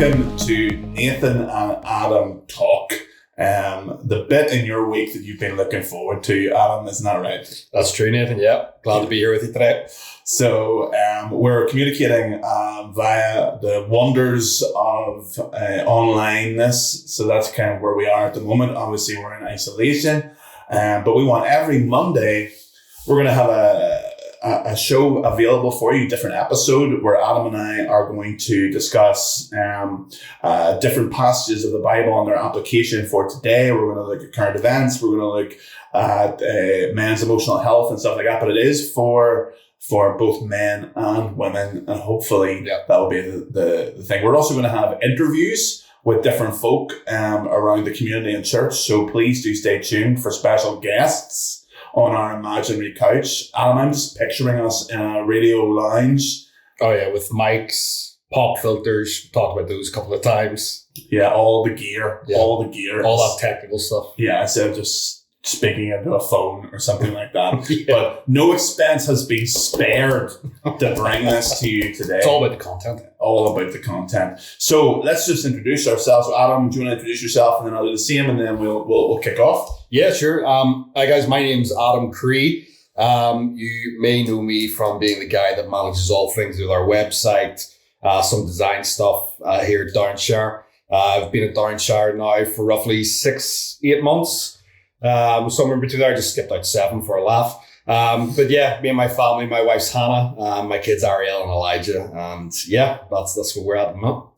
Welcome to Nathan and Adam Talk. The bit in your week that you've been looking forward to, Adam, isn't that right? That's true, Nathan. Yeah, glad to be here with you today. So we're communicating via the wonders of onlineness. So that's kind of where we are at the moment. Obviously, we're in isolation, but we want every Monday, we're going to have a show available for you, different episode where Adam and I are going to discuss different passages of the Bible and their application for today. We're going to look at current events. We're going to look at men's emotional health and stuff like that. But it is for both men and women, and hopefully that will be the thing. We're also going to have interviews with different folk around the community and church. So please do stay tuned for special guests on our imaginary couch. Adam, I'm just picturing us in a radio lounge. Oh yeah, with mics, pop filters. We talked about those a couple of times. Yeah, all the gear. All that technical stuff. Yeah, instead of just speaking into a phone or something like that. Yeah. But no expense has been spared to bring this to you today. It's all about the content. All about the content. So let's just introduce ourselves. So Adam, do you want to introduce yourself, and then I'll do the same, and then we'll kick off? Yeah, sure. Hi guys, my name's Adam Cree. You may know me from being the guy that manages all things with our website, some design stuff here at Downshire. I've been at Downshire now for roughly 6-8 months. Somewhere in between there, I just skipped out 7 for a laugh. But yeah, me and my family, my wife's Hannah, my kids Ariel and Elijah, and yeah, that's where we're at the moment.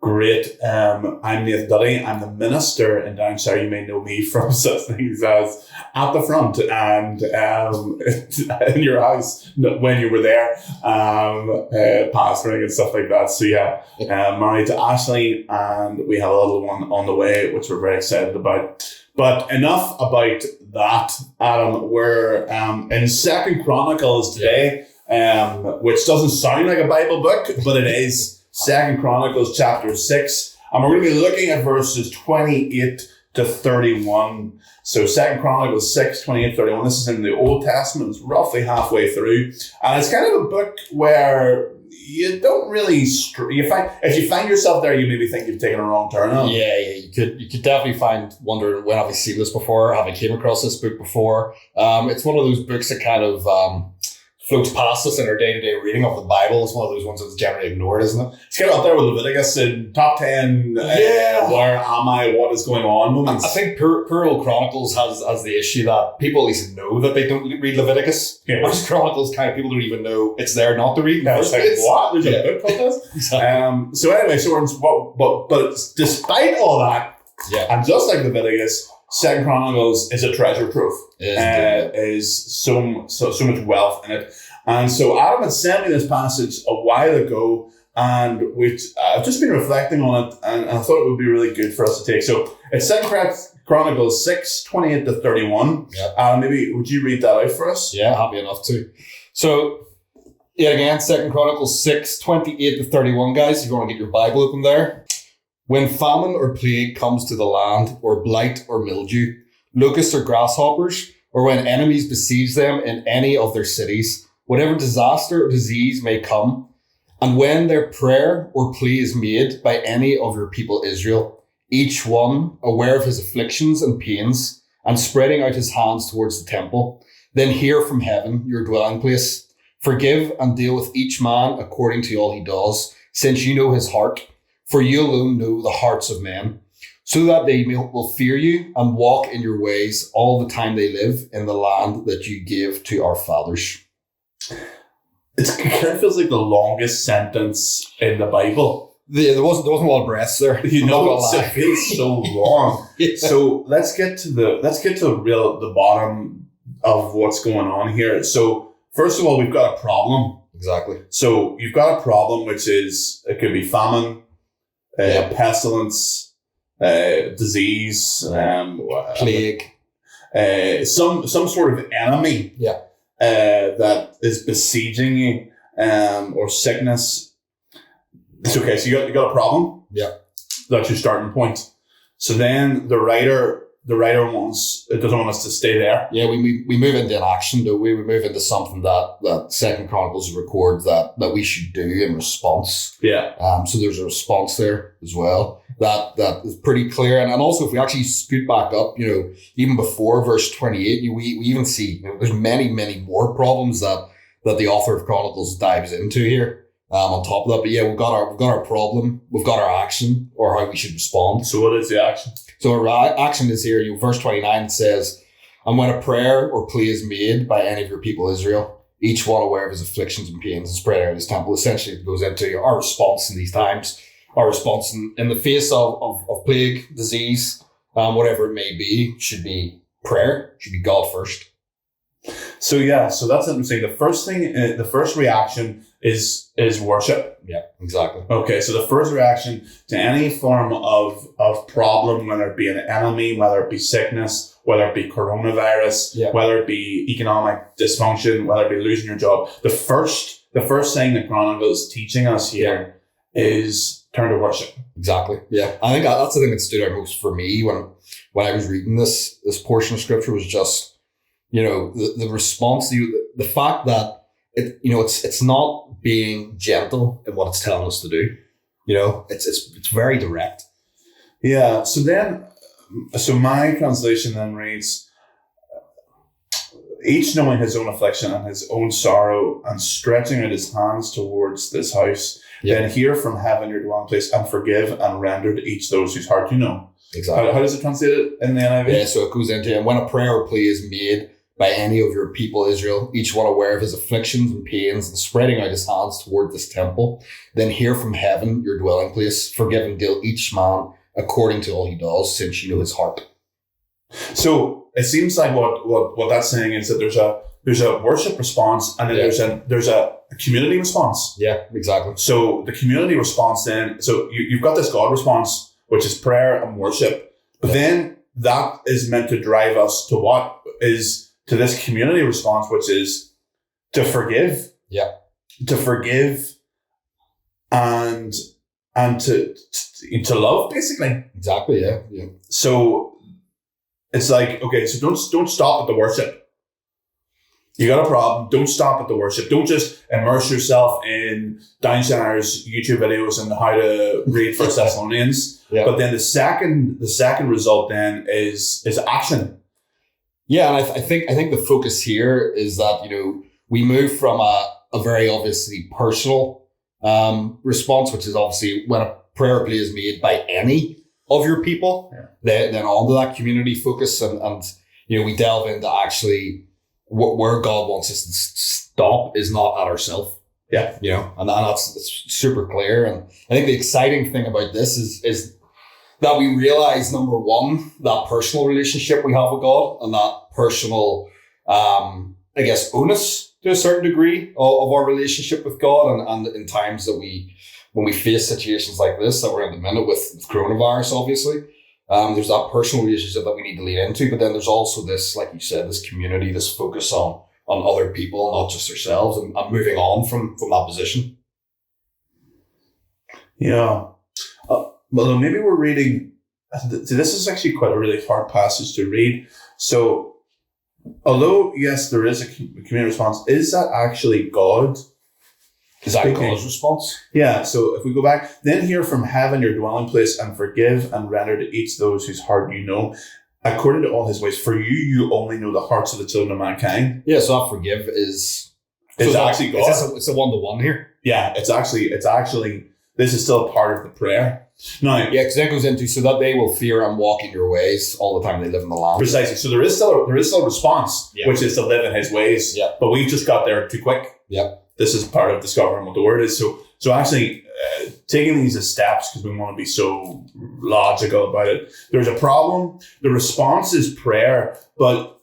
Great. I'm Nathan Duddy. I'm the minister in Downshire. You may know me from such things as at the front and in your house when you were there, pastoring and stuff like that. So yeah, married to Ashley, and we have a little one on the way, which we're very excited about. But enough about that, Adam. We're in 2 Chronicles today, which doesn't sound like a Bible book, but it is. 2 Chronicles chapter 6. And we're going to be looking at verses 28 to 31. So 2 Chronicles 6, 28 to 31. This is in the Old Testament. It's roughly halfway through. And it's kind of a book where you don't really if you find yourself there, you maybe think you've taken a wrong turn on. Yeah, you could definitely wondering, when have I seen this before? Have I came across this book before? It's one of those books that kind of floats past us in our day-to-day reading of the Bible. It's one of those ones that's generally ignored, isn't it? It's kind of up there with Leviticus in top 10. Where am I? What is going on moments. I think poor old Chronicles has the issue that people at least know that they don't read Leviticus. Yeah. Whereas Chronicles, kind of people don't even know it's there not to read. It's like, what? There's a book called this? Exactly. So anyway, but despite all that, and just like Leviticus, 2 Chronicles is a treasure trove. Is so much wealth in it. And so Adam had sent me this passage a while ago, and I've just been reflecting on it, and I thought it would be really good for us to take. So it's 2 Chronicles 6, 28 to 31. Yeah. Maybe would you read that out for us? Yeah, happy enough to. So yeah, again, 2 Chronicles 6, 28 to 31, guys. If you want to get your Bible open there. When famine or plague comes to the land, or blight or mildew, locusts or grasshoppers, or when enemies besiege them in any of their cities, whatever disaster or disease may come, and when their prayer or plea is made by any of your people Israel, each one aware of his afflictions and pains, and spreading out his hands towards the temple, then hear from heaven, your dwelling place. Forgive and deal with each man according to all he does, since you know his heart, for you alone know the hearts of men, so that they will fear you and walk in your ways all the time they live in the land that you gave to our fathers. It kind of feels like the longest sentence in the Bible. There wasn't a lot of breaths there. You know, it feels so long. Yeah. So let's get to the bottom of what's going on here. So first of all, we've got a problem. Exactly. So you've got a problem, which is, it could be famine, pestilence, disease, plague, some sort of enemy that is besieging you, or sickness. It's okay. So you got a problem. Yeah, that's your starting point. So then the writer the writer doesn't want us to stay there. Yeah, we move into an action, don't we? We move into something that Second Chronicles records that we should do in response. Yeah. So there's a response there as well. That is pretty clear. And also if we actually scoot back up, even before verse 28, we even see there's many, many more problems that the author of Chronicles dives into here. On top of that, but yeah, we've got our problem, we've got our action, or how we should respond. So what is the action? So our action is here. Verse 29 says, "And when a prayer or plea is made by any of your people Israel, each one aware of his afflictions and pains, and spread out his temple." Essentially, it goes into our response in these times, our response in the face of plague, disease, whatever it may be, should be prayer, should be God first. So that's interesting. The first reaction is worship. Yeah, exactly. Okay, so the first reaction to any form of problem, whether it be an enemy, whether it be sickness, whether it be coronavirus, whether it be economic dysfunction, whether it be losing your job, the first thing that Chronicles is teaching us here is turn to worship. Exactly. Yeah, I think that's the thing that stood out most for me when I was reading this portion of scripture was just, the response to the fact that it's not being gentle in what it's telling us to do. It's very direct. Yeah. So my translation then reads, "Each knowing his own affliction and his own sorrow, and stretching out his hands towards this house, then hear from heaven your dwelling place, and forgive and render to each those whose heart you know." Exactly. How does it translate it in the NIV? Yeah, so it goes into, "And when a prayer or plea is made by any of your people Israel, each one aware of his afflictions and pains, and spreading out his hands toward this temple, then hear from heaven your dwelling place, forgive and deal each man according to all he does, since you know his heart." So it seems like what that's saying is that there's a worship response, and then there's a community response. Yeah, exactly. So the community response then, so you've got this God response, which is prayer and worship, but then that is meant to drive us to what is to this community response, which is to forgive. Yeah. To forgive and to love, basically. Exactly, yeah. Yeah. So it's like, okay, so don't stop at the worship. You got a problem, don't stop at the worship. Don't just immerse yourself in Downshire's YouTube videos and how to read First Thessalonians. Yeah. But then the second result then is action. Yeah, and I think the focus here is that, we move from a very obviously personal response, which is obviously when a prayer plea is made by any of your people, then onto that community focus, and we delve into actually where God wants us to stop is not at ourselves. Yeah. And that's super clear. And I think the exciting thing about this is that we realize, number one, that personal relationship we have with God, and that personal, onus to a certain degree of our relationship with God. And in times that when we face situations like this that we're in the minute with coronavirus, obviously, there's that personal relationship that we need to lean into. But then there's also this, like you said, this community, this focus on other people, not just ourselves, and moving on from that position. Yeah. Well, maybe we're reading, this is actually quite a really hard passage to read. So, although, yes, there is a community response, is that actually God? Is that God's response? Yeah, so if we go back, then hear from heaven your dwelling place, and forgive and render to each those whose heart you know, according to all his ways. For you only know the hearts of the children of mankind. Yeah, so that forgive is actually God. It's a one-to-one here. Yeah, it's actually, this is still part of the prayer. No, yeah, because that goes into so that they will fear and walk in your ways all the time they live in the land. Precisely. So there is still a response, which is to live in his ways. Yeah. But we've just got there too quick. Yeah. This is part of discovering what the word is. So actually taking these as steps, because we want to be so logical about it. There's a problem. The response is prayer, but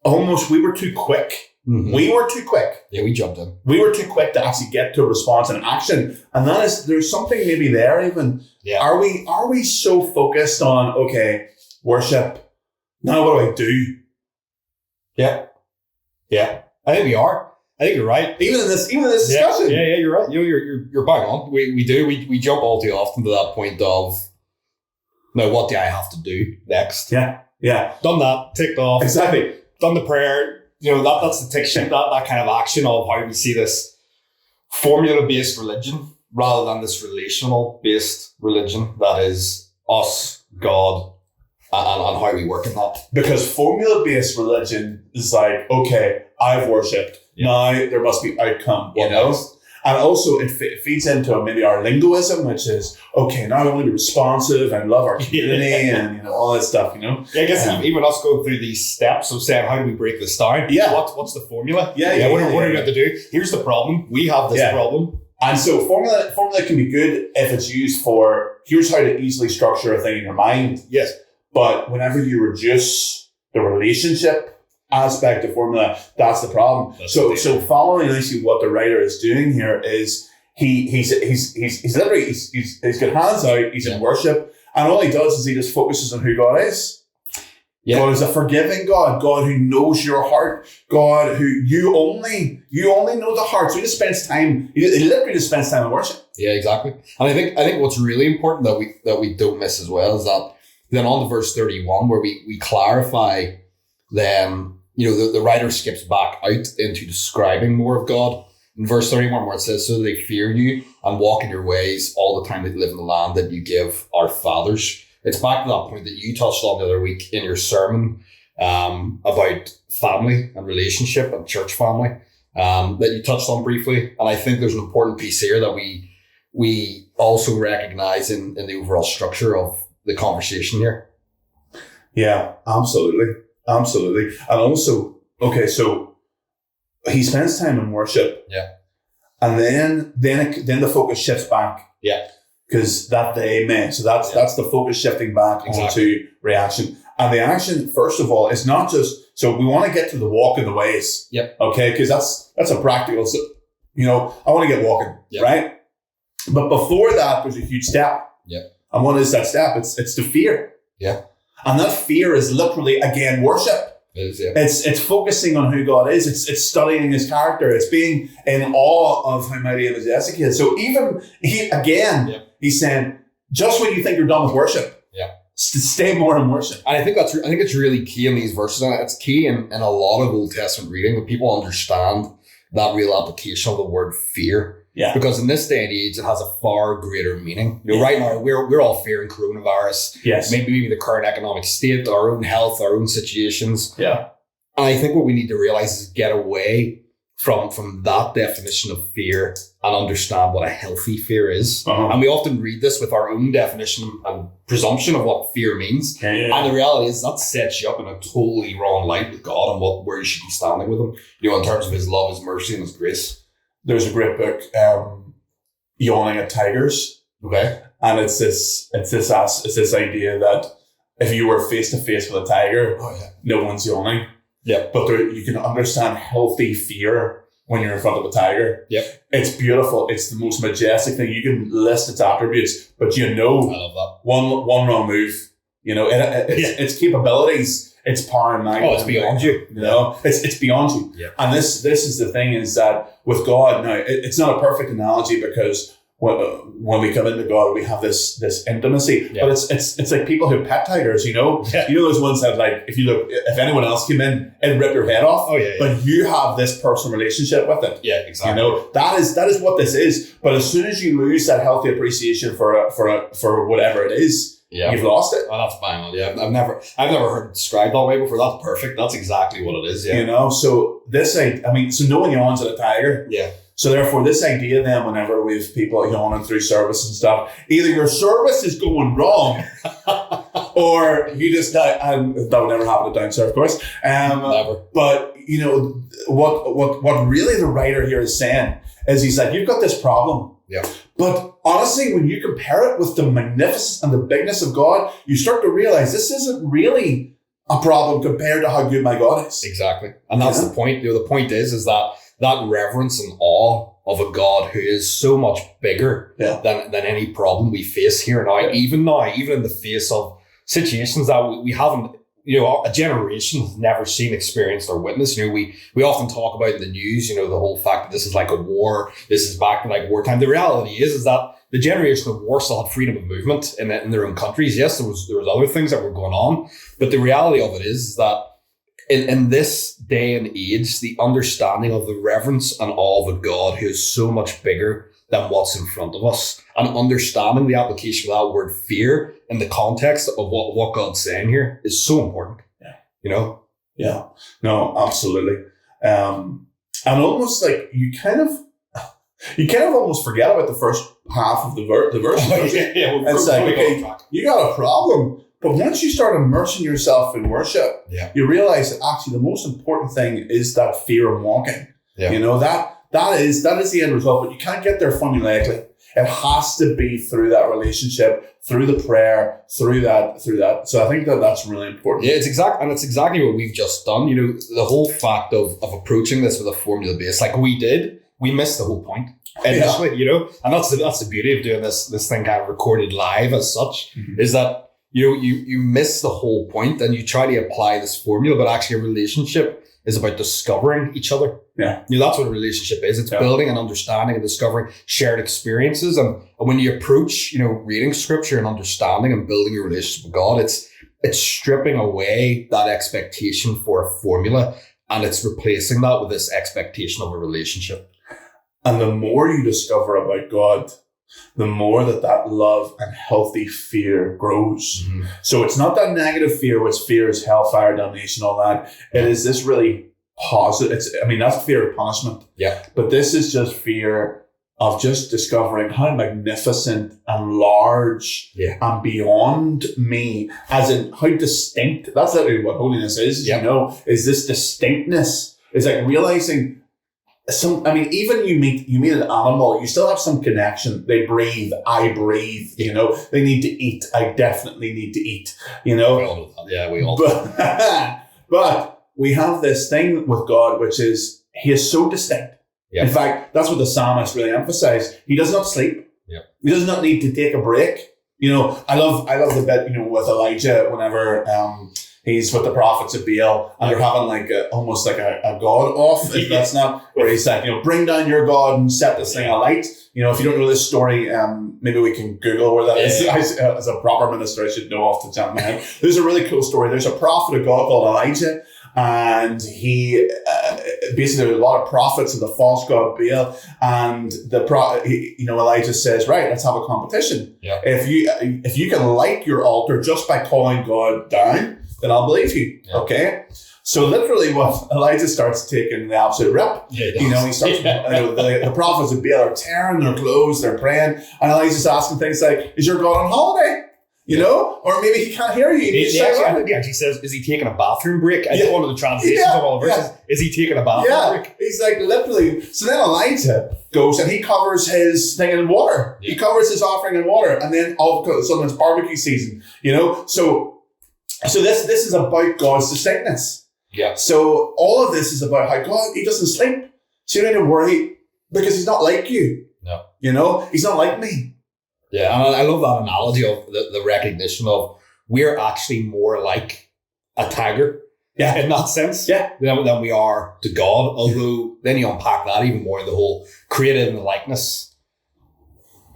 almost we were too quick. Mm-hmm. We were too quick. Yeah, we jumped in. We were too quick to actually get to a response and action. And that is, there's something maybe there even. Yeah. Are we so focused on, okay, worship, now what do I do? Yeah. Yeah. I think we are. I think you're right. Even in this discussion. Yeah, you're right. You're bang on. We jump all too often to that point of, now what do I have to do next? Yeah. Yeah. Done that, ticked off. Exactly. Done the prayer. That's the tick sheet, that kind of action of how we see this formula-based religion rather than this relational-based religion that is us, God, and how we work in that. Because formula-based religion is like, okay, I've worshipped. Yeah. Now there must be outcome. And also it feeds into maybe our lingoism, which is, okay, now I want to be responsive and love our community and all that stuff, Yeah, I guess even us going through these steps of saying, how do we break this down? Yeah. What's the formula? What are we going to do? Here's the problem. We have this problem. And so formula can be good if it's used for, here's how to easily structure a thing in your mind. Yes. But whenever you reduce the relationship aspect of formula, that's the problem. So following nicely what the writer is doing here is he's literally he's got hands out, he's in worship, and all he does is he just focuses on who God is. Yeah. God is a forgiving God who knows your heart, God who you only know the heart. So he just spends time, he literally just spends time in worship. Yeah, exactly. And I think what's really important that we don't miss as well is that then on to verse 31 where we clarify then, the writer skips back out into describing more of God in verse 31 where it says, so they fear you and walk in your ways all the time that you live in the land that you give our fathers. It's back to that point that you touched on the other week in your sermon about family and relationship and church family that you touched on briefly. And I think there's an important piece here that we also recognize in the overall structure of the conversation here. Yeah, absolutely. Absolutely. And also, okay, so he spends time in worship. Yeah. And then the focus shifts back. Yeah. Because that the amen. So that's the focus shifting back onto reaction. And the action, first of all, is not just, so we want to get to the walk in the ways. Yep. Okay, because that's a practical, so, I want to get walking, right? But before that, there's a huge step. Yep. And what is that step? It's the fear. Yeah. And that fear is literally, again, worship. It is, yeah. It's focusing on who God is. It's studying his character. It's being in awe of how mighty and majestic he is. So even, he's saying, just when you think you're done with worship, stay more in worship. And I think it's really key in these verses. And it's key in a lot of Old Testament reading when people understand that real application of the word fear. Yeah. Because in this day and age, it has a far greater meaning. Right now, we're all fearing coronavirus. Yes. Maybe the current economic state, our own health, our own situations. Yeah. And I think what we need to realize is get away from that definition of fear and understand what a healthy fear is. Uh-huh. And we often read this with our own definition and presumption of what fear means. Yeah. And the reality is that sets you up in a totally wrong light with God and where you should be standing with him, in terms of his love, his mercy, and his grace. There's a great book, Yawning at Tigers. Okay. And it's this idea that if you were face to face with a tiger, no one's yawning. Yep. But you can understand healthy fear when you're in front of a tiger. Yep. It's beautiful. It's the most majestic thing. You can list its attributes, but I love that. One wrong move, its capabilities, its power and might. Oh, it's beyond you. It's beyond you. Yeah. And this is the thing is that with God, now it's not a perfect analogy because when we come into God, we have this intimacy. Yeah. But it's like people who pet tigers, Yeah. Those ones that like if anyone else came in, it'd rip your head off. Oh yeah. But you have this personal relationship with it. Yeah, exactly. That is what this is. But as soon as you lose that healthy appreciation for whatever it is, you've lost it. Oh, that's bang on. Yeah, I've never heard it described that way before. That's perfect. That's exactly what it is. Yeah. So no one yawns at a tiger. Yeah. So therefore, this idea then, whenever we have people yawning through service and stuff, either your service is going wrong, or you just that would never happen at Down South, of course. Never. But what really the writer here is saying is he's like, you've got this problem. Yeah. But honestly, when you compare it with the magnificence and the bigness of God, you start to realize this isn't really a problem compared to how good my God is. Exactly. And that's the point. The point is that reverence and awe of a God who is so much bigger than any problem we face here now, even in the face of situations that we haven't, a generation has never seen, experienced, or witnessed. We often talk about in the news, the whole fact that this is like a war, this is back to like wartime. The reality is that the generation of war still had freedom of movement in their own countries. Yes, there was other things that were going on, but the reality of it is that in this day and age, the understanding of the reverence and awe of a God who is so much bigger than what's in front of us, and understanding the application of that word fear in the context of what God's saying here is so important. Yeah. You know? Yeah. No, absolutely. And almost like you kind of almost forget about the first half of the verse. It's like, okay, you got a problem. But once you start immersing yourself in worship, you realize that actually the most important thing is that fear of walking. Yeah. You know, that is the end result, but you can't get there formulaically. It has to be through that relationship, through the prayer, through that. So I think that's really important. Yeah, it's exactly what we've just done. You know, the whole fact of approaching this with a formula base, like we missed the whole point initially, you know, and that's the beauty of doing this thing kind of recorded live as such, is that you miss the whole point and you try to apply this formula, but actually a relationship is about discovering each other. Yeah. You know, that's what a relationship is. It's building and understanding and discovering shared experiences. And when you approach, you know, reading scripture and understanding and building your relationship with God, it's stripping away that expectation for a formula, and it's replacing that with this expectation of a relationship. And the more you discover about God, the more that love and healthy fear grows. Mm-hmm. So it's not that negative fear, which fear is hellfire, damnation, all that. It is this really positive. That's fear of punishment. Yeah. But this is just fear of just discovering how magnificent and large and beyond me, as in how distinct. That's literally what holiness is, you know, is this distinctness. It's like realizing even you meet an animal, you still have some connection. They breathe, I breathe, you know. They need to eat, I definitely need to eat, you know. We all know that. Yeah, we all. But we have this thing with God, which is he is so distinct. Yeah. In fact, that's what the psalmist really emphasized. He does not sleep. Yeah. He does not need to take a break. You know, I love the bit, you know, with Elijah whenever he's with the prophets of Baal, and they're having almost like a god off, if that's not, where he's like, you know, bring down your God and set this thing alight. You know, if you don't know this story, maybe we can Google where that is. As a proper minister, I should know off the top of my head. There's a really cool story. There's a prophet of God called Elijah, and he basically there are a lot of prophets of the false god Baal, and Elijah says, right, let's have a competition. Yeah. If you can light your altar just by calling God down, then I'll believe you. Yeah. Okay? So literally what Elijah starts taking the absolute rip. Yeah, you know, he starts, the prophets of Baal are tearing their clothes, they're praying, and Elijah's asking things like, is your God on holiday? You know? Or maybe he can't hear you. He actually says, is he taking a bathroom break? I think one of the translations of all the verses, is he taking a bathroom break? He's like, literally. So then Elijah goes and he covers his thing in water. Yeah. He covers his offering in water. And then all of a sudden it's barbecue season, you know? So this is about God's distinctness. Yeah. So all of this is about how God, he doesn't sleep. So you don't need to worry because he's not like you. No. You know, he's not like me. Yeah, and I love that analogy of the recognition of we're actually more like a tiger. Yeah. In that sense. Yeah. Than we are to God. Although then you unpack that even more, the whole created in the likeness,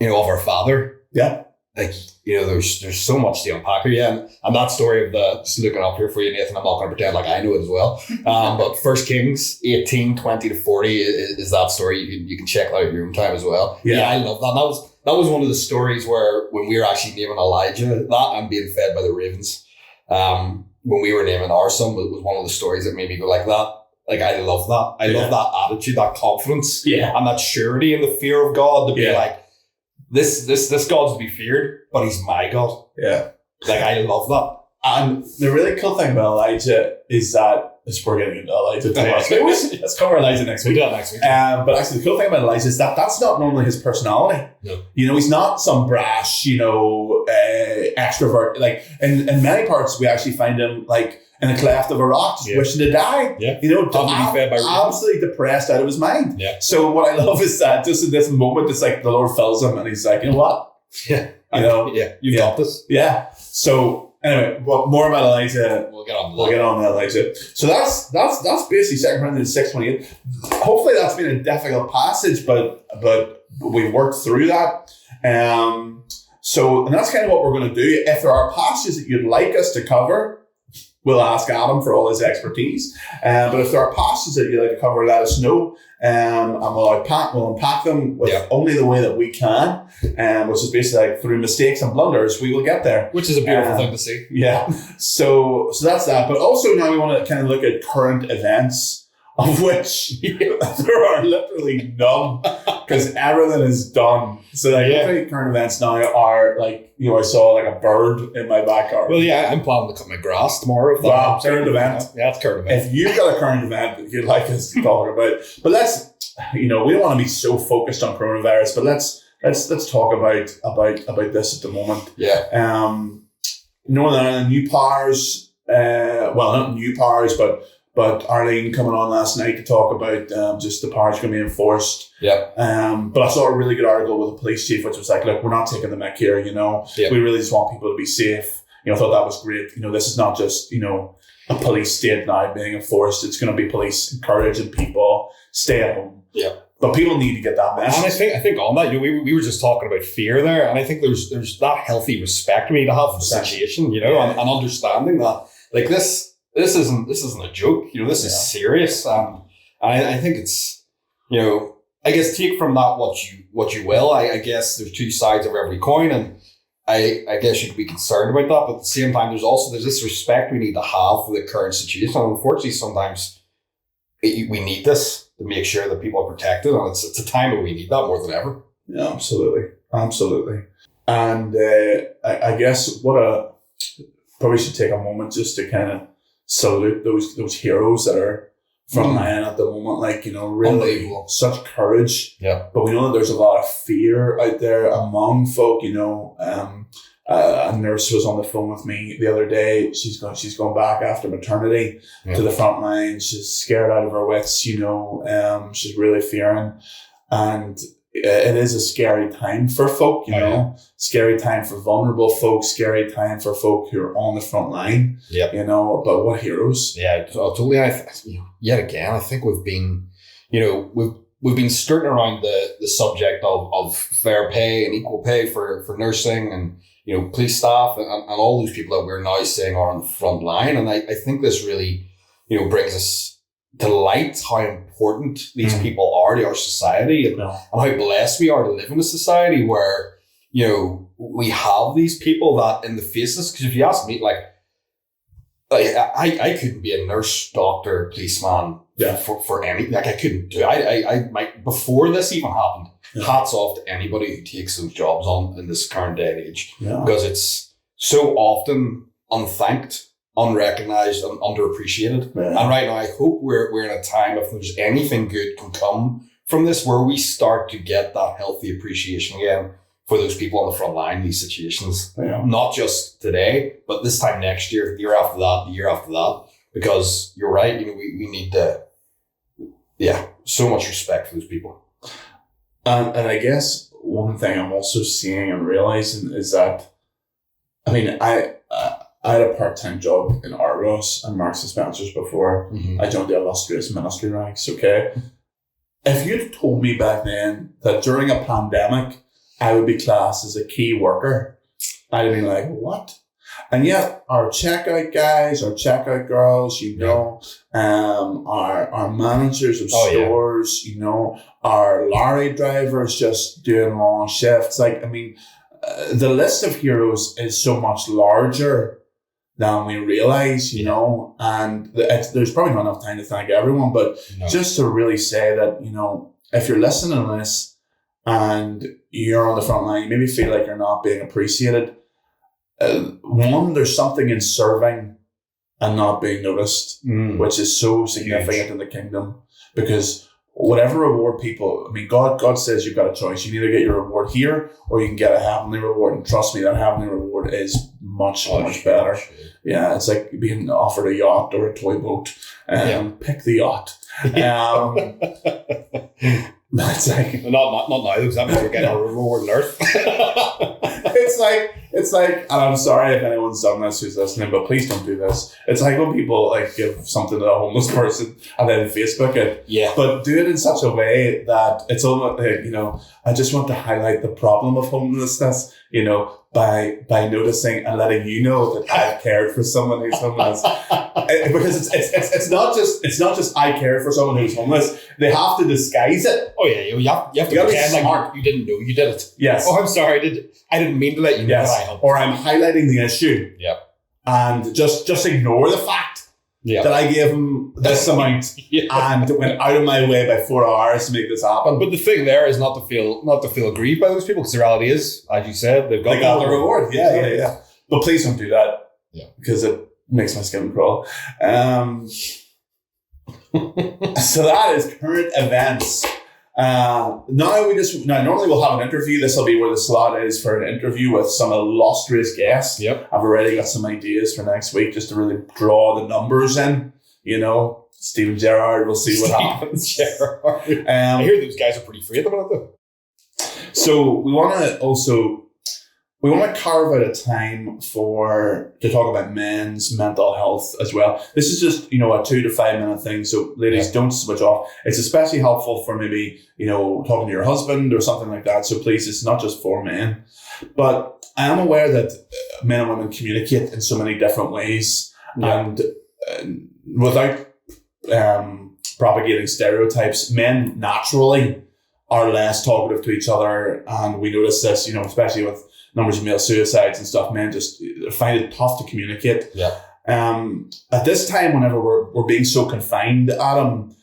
you know, of our Father. Yeah. Like, you know, there's so much to unpack here. Yeah. And that story of just looking up here for you, Nathan, I'm not going to pretend like I know it as well. But 1 Kings 18, 20 to 40 is that story. You can check that out in your own time as well. Yeah, I love that. That was one of the stories where when we were actually naming Elijah that and being fed by the ravens, when we were naming our son, it was one of the stories that made me go like that. Like, I love that. I love that attitude, that confidence, and that surety in the fear of God to be like, this God's to be feared, but he's my God. Yeah. Like, I love that. And the really cool thing about Elijah is that, we're getting into Elijah too much. Let's cover Elijah next week. We'll do that next week. But actually the cool thing about Elijah is that that's not normally his personality. No. You know, he's not some brash, you know, extrovert. Like, in many parts, we actually find him, like, in a cleft of a rock, just wishing to die. Yeah. You know, absolutely depressed out of his mind. Yeah. So what I love is that just in this moment, it's like the Lord fills him and he's like, you know what? Yeah. You know? Yeah. You've got this. Yeah. So anyway, well, more about Elijah. We'll get on to Elijah. So that's basically 2 Corinthians 6:28. Hopefully that's been a difficult passage, but we've worked through that. So, and that's kind of what we're going to do. If there are passages that you'd like us to cover, we'll ask Adam for all his expertise. But if there are passages that you'd like to cover, let us know. And we'll unpack them with only the way that we can, which is basically like through mistakes and blunders, we will get there. Which is a beautiful thing to see. Yeah. So that's that. But also now we want to kind of look at current events, of which there are literally none, because everything is done. So like current events now are like, I saw like a bird in my backyard. Well, yeah, I'm planning to cut my grass tomorrow. Wow, current event. Yeah, it's current event. If you've got a current event that you'd like us to talk about, but let's, we don't want to be so focused on coronavirus, but let's talk about this at the moment. Yeah. Northern Ireland new powers, not new powers, but Arlene coming on last night to talk about just the powers going to be enforced. Yeah. But I saw a really good article with the police chief, which was like, look, we're not taking the mick here, We really just want people to be safe. I thought that was great. This is not just, a police state now being enforced. It's going to be police encouraging people, stay at home. Yeah. But people need to get that message. And I think on that, we were just talking about fear there, and I think there's that healthy respect we need to have for the situation, and understanding that like this isn't a joke, this is serious. And I think it's, I guess take from that what you will. I guess there's two sides of every coin, and I guess you could be concerned about that, but at the same time, there's this respect we need to have for the current situation. And unfortunately, sometimes we need this to make sure that people are protected, and it's a time where we need that more than ever. Yeah, absolutely. And I guess probably should take a moment just to kind of salute those heroes that are frontline at the moment, really such courage. Yeah. But we know that there's a lot of fear out there among folk. A nurse was on the phone with me the other day. She's going back after maternity to the front line. She's scared out of her wits. She's really fearing, and it is a scary time for folk. Scary time for vulnerable folk. Scary time for folk who are on the front line. Yeah. But what heroes? Yeah, totally. Yet again, I think we've been, we've been skirting around the subject of fair pay and equal pay for nursing and, police staff and all those people that we're now saying are on the front line. And I think this really, brings us to light how important these people are to our society and how blessed we are to live in a society where, we have these people that in the faces, because if you ask me, I couldn't be a nurse, doctor, policeman for any, I couldn't do it. I might, before this even happened, hats off to anybody who takes those jobs on in this current day and age, because it's so often unthanked, unrecognized, and underappreciated. And right now, I hope we're in a time, if there's anything good can come from this, where we start to get that healthy appreciation again for those people on the front line in these situations. Not just today, but this time next year, the year after that, the year after that. Because you're right, we need so much respect for those people. And I guess one thing I'm also seeing and realizing is that, I had a part-time job in Argos and Marks and Spencer's before I joined the illustrious ministry ranks, okay? If you'd told me back then that during a pandemic, I would be classed as a key worker, I'd have been like, what? And yet our checkout guys, our checkout girls, our managers of stores, our lorry drivers just doing long shifts. The list of heroes is so much larger than we realize, and there's probably not enough time to thank everyone, but just to really say that, if you're listening to this and you're on the front line, you maybe feel like you're not being appreciated. One, there's something in serving and not being noticed, which is so significant in the kingdom, because whatever reward people, God says you've got a choice. You can either get your reward here or you can get a heavenly reward. And trust me, that heavenly reward is much better. Yeah, it's like being offered a yacht or a toy boat. Pick the yacht. That's like not now, because that means you're getting a reward on earth. It's It's like, and I'm sorry if anyone's done this who's listening, but please don't do this. It's like when people like give something to a homeless person and then Facebook it. Yeah. But do it in such a way that it's almost like, I just want to highlight the problem of homelessness, by noticing and letting you know that I've cared for someone who's homeless. Because it's not just I care for someone who's homeless. They have to disguise it. Oh yeah, you have to pretend like you didn't know you did it. Yes. Oh, I'm sorry. I didn't mean to let you know that I helped. Or I'm highlighting the issue. Yep. And just ignore the fact that I gave him this amount and went out of my way by 4 hours to make this happen. But the thing there is not to feel aggrieved by those people, because the reality is, as you said, they got the reward. Yeah. But please don't do that. Yeah. Because it makes my skin crawl. So that is current events. Normally we'll have an interview. This will be where the slot is for an interview with some illustrious guests. Yep. I've already got some ideas for next week just to really draw the numbers in. Stephen Gerrard, we'll see what happens. Gerrard. I hear those guys are pretty free at the minute though. So we want to carve out a time to talk about men's mental health as well. This is just, a 2 to 5 minute thing. So ladies, don't switch off. It's especially helpful for maybe, talking to your husband or something like that. So please, it's not just for men. But I am aware that men and women communicate in so many different ways. Yeah. And without propagating stereotypes, men naturally are less talkative to each other. And we notice this, especially with numbers of male suicides and stuff, men just find it tough to communicate. Yeah. At this time, whenever we're being so confined, Adam,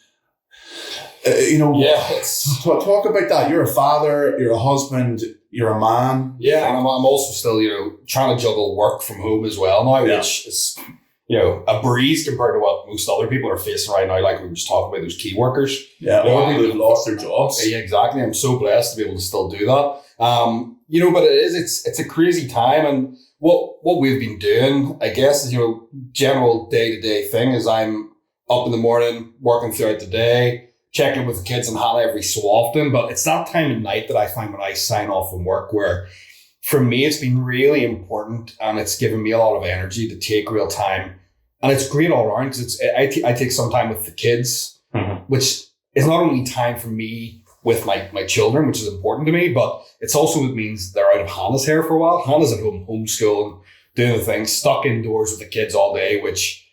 talk about that. You're a father, you're a husband, you're a man. Yeah, and I'm also still, trying to juggle work from home as well now, which is, a breeze compared to what most other people are facing right now. Like we were just talking about those key workers. Yeah, or people who've lost their jobs. Yeah, exactly. I'm so blessed to be able to still do that. But it's a crazy time, and what we've been doing, I guess, is, general day-to-day thing is I'm up in the morning, working throughout the day, checking with the kids and Hannah every so often. But it's that time of night that I find when I sign off from work where, for me, it's been really important, and it's given me a lot of energy to take real time. And it's great all around because I take some time with the kids, which is not only time for me with my children, which is important to me, but it means they're out of Hannah's hair for a while. Hannah's at home, homeschooling, doing the things, stuck indoors with the kids all day, which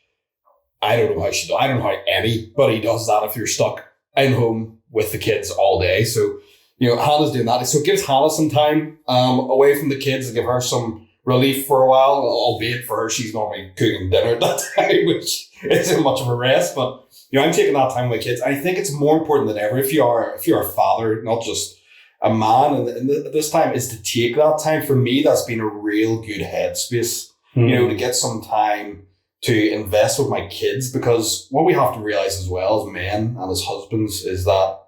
I don't know how she does. I don't know how anybody does that if you're stuck in home with the kids all day. So, Hannah's doing that. So it gives Hannah some time away from the kids to give her some relief for a while, albeit for her, she's normally cooking dinner at that time, which isn't much of a rest. But, I'm taking that time with my kids. I think it's more important than ever if you're a father, not just a man, and this time is to take that time. For me, that's been a real good headspace, to get some time to invest with my kids, because what we have to realize as well as men and as husbands is that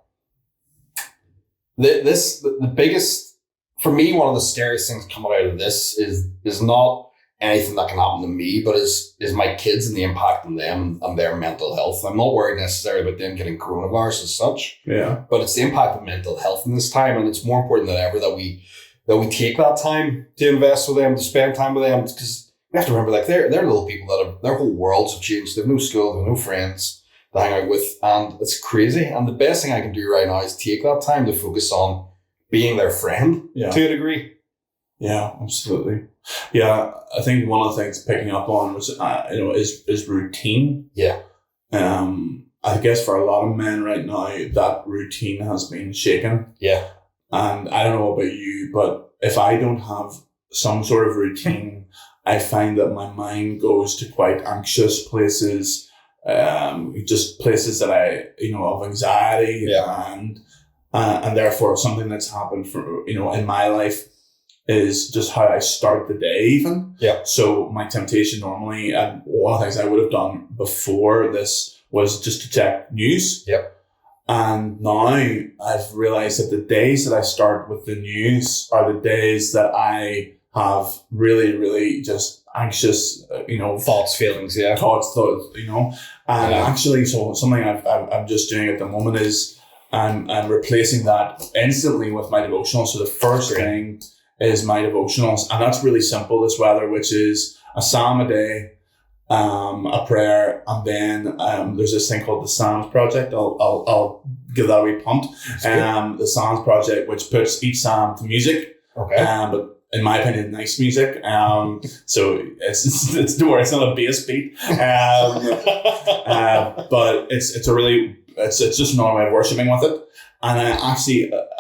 the biggest, for me, one of the scariest things coming out of this is not anything that can happen to me, but is my kids and the impact on them and their mental health. I'm not worried necessarily about them getting coronavirus as such. Yeah. But it's the impact of mental health in this time, and it's more important than ever that we take that time to invest with them, to spend time with them, because we have to remember, like, they're little people that their whole worlds have changed. They have no school, they have no friends to hang out with, and it's crazy. And the best thing I can do right now is take that time to focus on being their friend to a degree. Yeah, absolutely. Yeah, I think one of the things picking up on was, is routine. Yeah. I guess for a lot of men right now, that routine has been shaken. Yeah. And I don't know about you, but if I don't have some sort of routine, I find that my mind goes to quite anxious places, just places that of anxiety. Yeah. And therefore something that's happened in my life is just how I start the day even. Yeah. So my temptation normally, and one of the things I would have done before this was just to check news. Yep. And now I've realized that the days that I start with the news are the days that I have really, really just anxious, thoughts, feelings, thoughts, and actually, so something I'm just doing at the moment is I'm replacing that instantly with my devotional. So the first thing is my devotionals. And that's really simple this weather, which is a psalm a day, a prayer, and then there's this thing called the Psalms Project. I'll give that a wee punt. The Psalms Project, which puts each psalm to music. Okay. But in my opinion, nice music. So it's don't worry, it's not a bass beat. But it's just another way of worshiping with it. And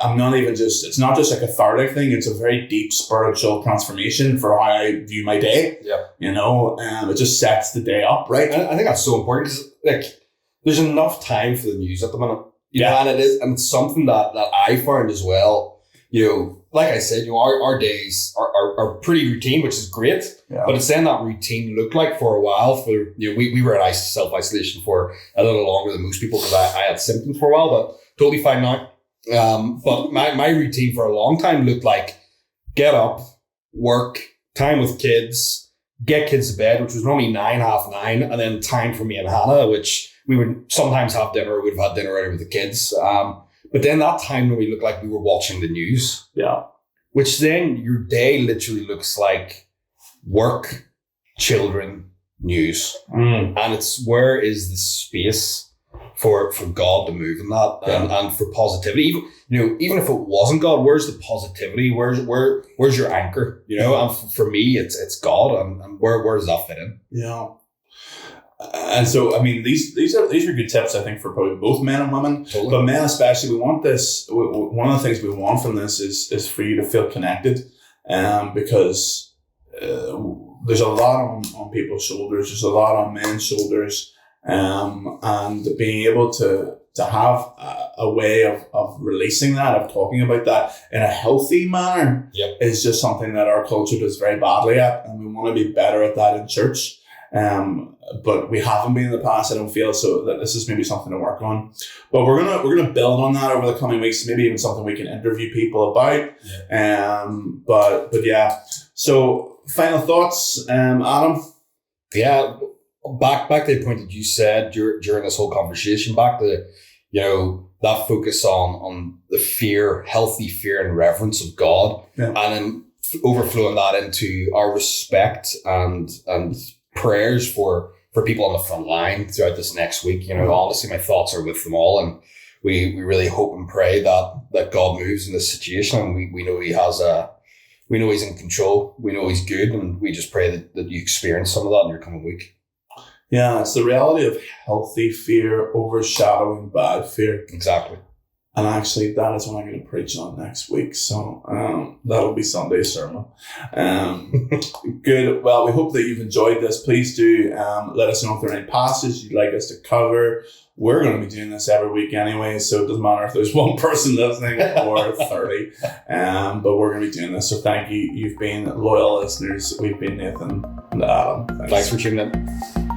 I'm not even it's not just a cathartic thing. It's a very deep spiritual transformation for how I view my day. Yeah. It just sets the day up, right? I think that's so important because there's enough time for the news at the minute. And and it's something that I found as well. Like I said, our days are pretty routine, which is great. Yeah. But it's then that routine looked like for a while. We were in self-isolation for a little longer than most people because I had symptoms for a while, but totally fine now. But my routine for a long time looked like get up, work, time with kids, get kids to bed, which was normally 9, 9:30, and then time for me and Hannah, which we would sometimes have dinner. We'd have had dinner already with the kids. But then that time when we looked like we were watching the news. Yeah. Which then your day literally looks like work, children, news. And it's where is the space for God to move in that and for positivity. Even if it wasn't God, where's the positivity? Where's your anchor? And for me it's God and where does that fit in? Yeah. And so, I mean, these are good tips, I think, for probably both men and women. Totally. But men especially, we want this. One of the things we want from this is for you to feel connected, because there's a lot on people's shoulders. There's a lot on men's shoulders, and being able to have a way of releasing that, of talking about that in a healthy manner, is just something that our culture does very badly at, and we want to be better at that in church. But we haven't been in the past, I don't feel, so that this is maybe something to work on. But we're gonna build on that over the coming weeks, maybe even something we can interview people about. But yeah. So final thoughts, Adam? Yeah, back to the point that you said during this whole conversation, back to that focus on the fear, healthy fear and reverence of God, and then overflowing that into our respect and prayers for people on the front line throughout this next week. Honestly, my thoughts are with them all, and we really hope and pray that God moves in this situation, and we know we know he's in control, we know he's good, and we just pray that you experience some of that in your coming week. Yeah, it's the reality of healthy fear overshadowing bad fear. Exactly. And actually, that is what I'm going to preach on next week. So that'll be Sunday's sermon. Good. Well, we hope that you've enjoyed this. Please do let us know if there are any passages you'd like us to cover. We're going to be doing this every week anyway, so it doesn't matter if there's one person listening or 30. But we're going to be doing this. So thank you. You've been loyal listeners. We've been Nathan and Adam. Thanks for tuning in.